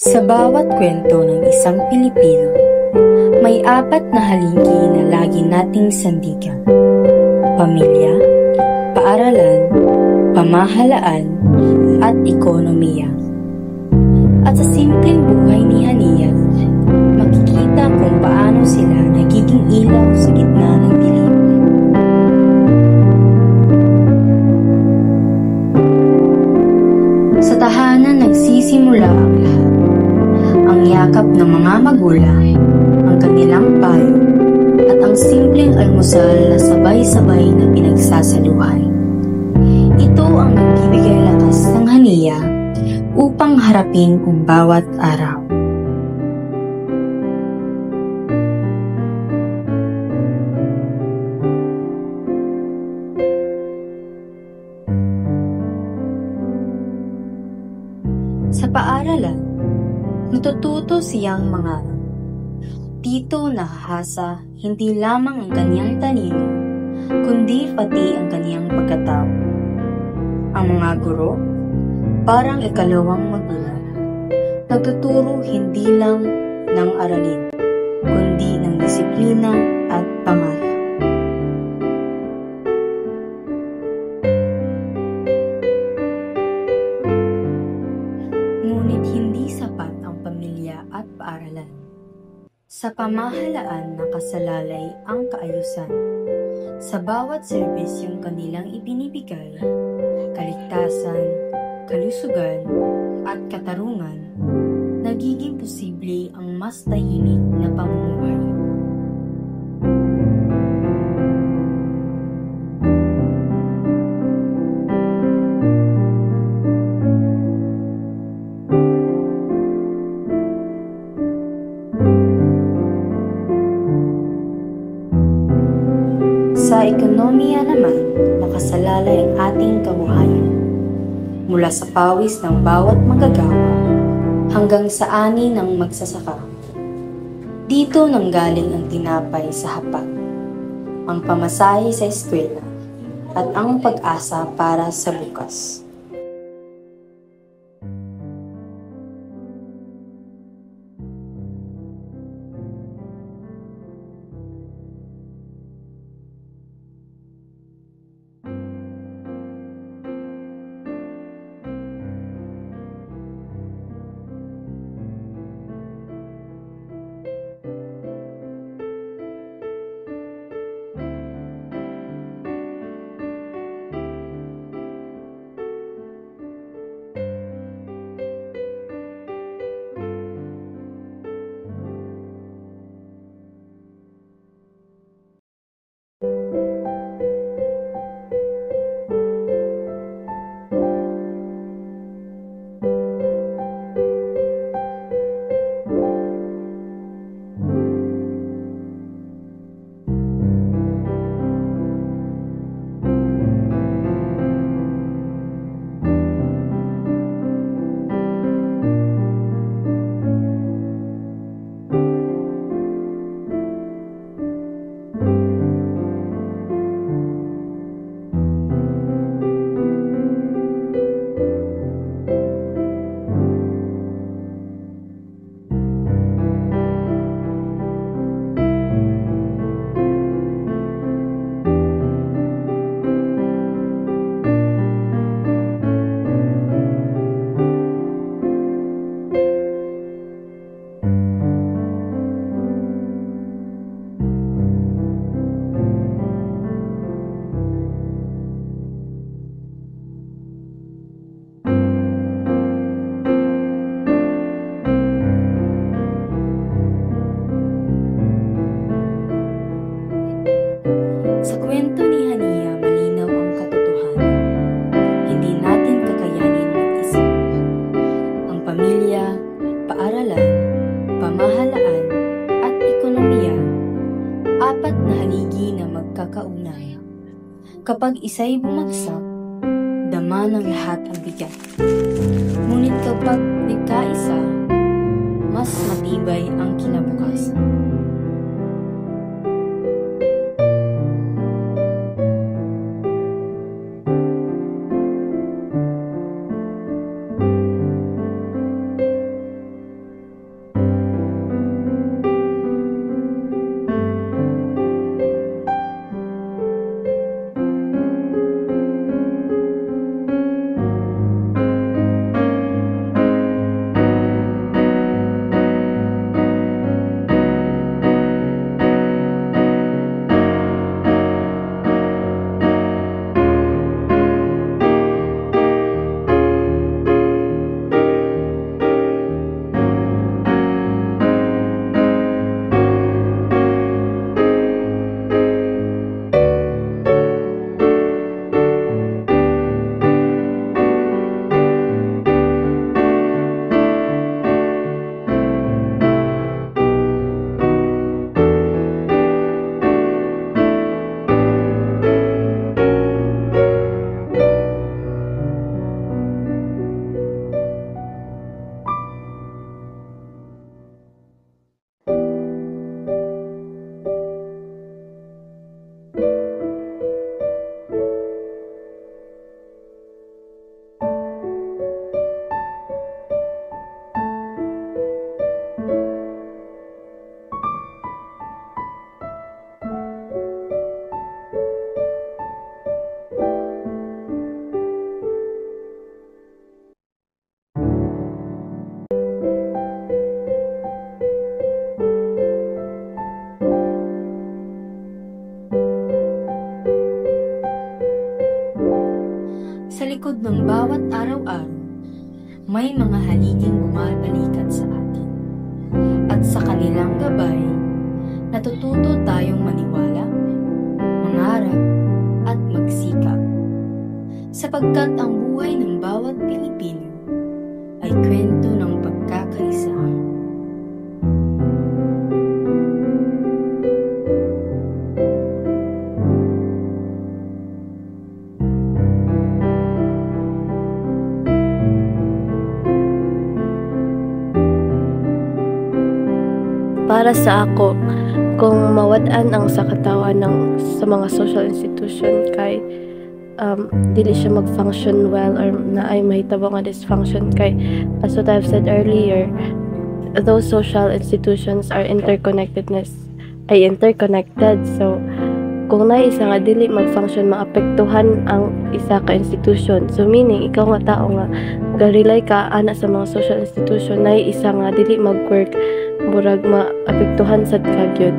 Sa bawat kwento ng isang Pilipino, may apat na haligi na lagi nating sandigan: pamilya, paaralan, pamahalaan, at ekonomiya. At sa simpleng buhay ni Hania, makikita kung paano sila nagiging ilaw sa gitna ng dilim. Sa tahanan nagsisimula ang lahat. Ang yakap ng mga magulang, ang kanilang payo, at ang simpleng almusal na sabay-sabay na pinagsasaluhay. Ito ang nagbibigay lakas ng Hania upang harapin ang bawat araw. Sa paaralan, natututo siyang mangarap. Dito nahahasa hindi lamang ang kanyang talino, kundi pati ang kanyang pagkatao. Ang mga guro, parang ikalawang magulang, nagtuturo hindi lang ng aralin, kundi ng disiplina at pamana. Ngunit hindi sapat ang pamilya at paaralan. Sa pamahalaan nakasalalay ang kaayusan. Sa bawat serbisyong kanilang ibinibigay, kaligtasan, kalusugan, at katarungan, nagiging posible ang mas tahimik na pamumuhay. Sa ekonomiya naman, nakasalalay ang ating kabuhayan. Mula sa pawis ng bawat manggagawa hanggang sa ani ng magsasaka. Dito nanggaling ang tinapay sa hapag, ang pamasahe sa eskwela, at ang pag-asa para sa bukas. Sa kwento ni Hania, malinaw ang katotohanan. Hindi natin kakayanin mag-isa. Ang pamilya, paaralan, pamahalaan, at ekonomiya, apat na haligi na magkakaunay. Kapag isa'y bumagsak, dama ng lahat ang bigat. Ngunit kapag nagkaisa, mas matibay ang kinabukasan. likod ng bawat araw-araw, may mga haliging bumabalikat sa atin. At sa kanilang gabay, natututo tayong maniwala, mangarap, at magsikap. Sapagkat ang buhay ng bawat Pilipino ay kwento ng pagkakaisa. Para sa ako, kung mawad-an ang sa katawan sa mga social institution kay dili siya mag-function well or na ay mahitabo nga dysfunction kay as what I've said earlier, those social institutions are interconnected. So kung na isa nga dili mag-function, maapektuhan ang isa ka institution. So meaning ikaw nga tao nga ga-rely ka ana sa mga social institution na isa nga dili mag-work, murag maapektuhan sad ka gyud.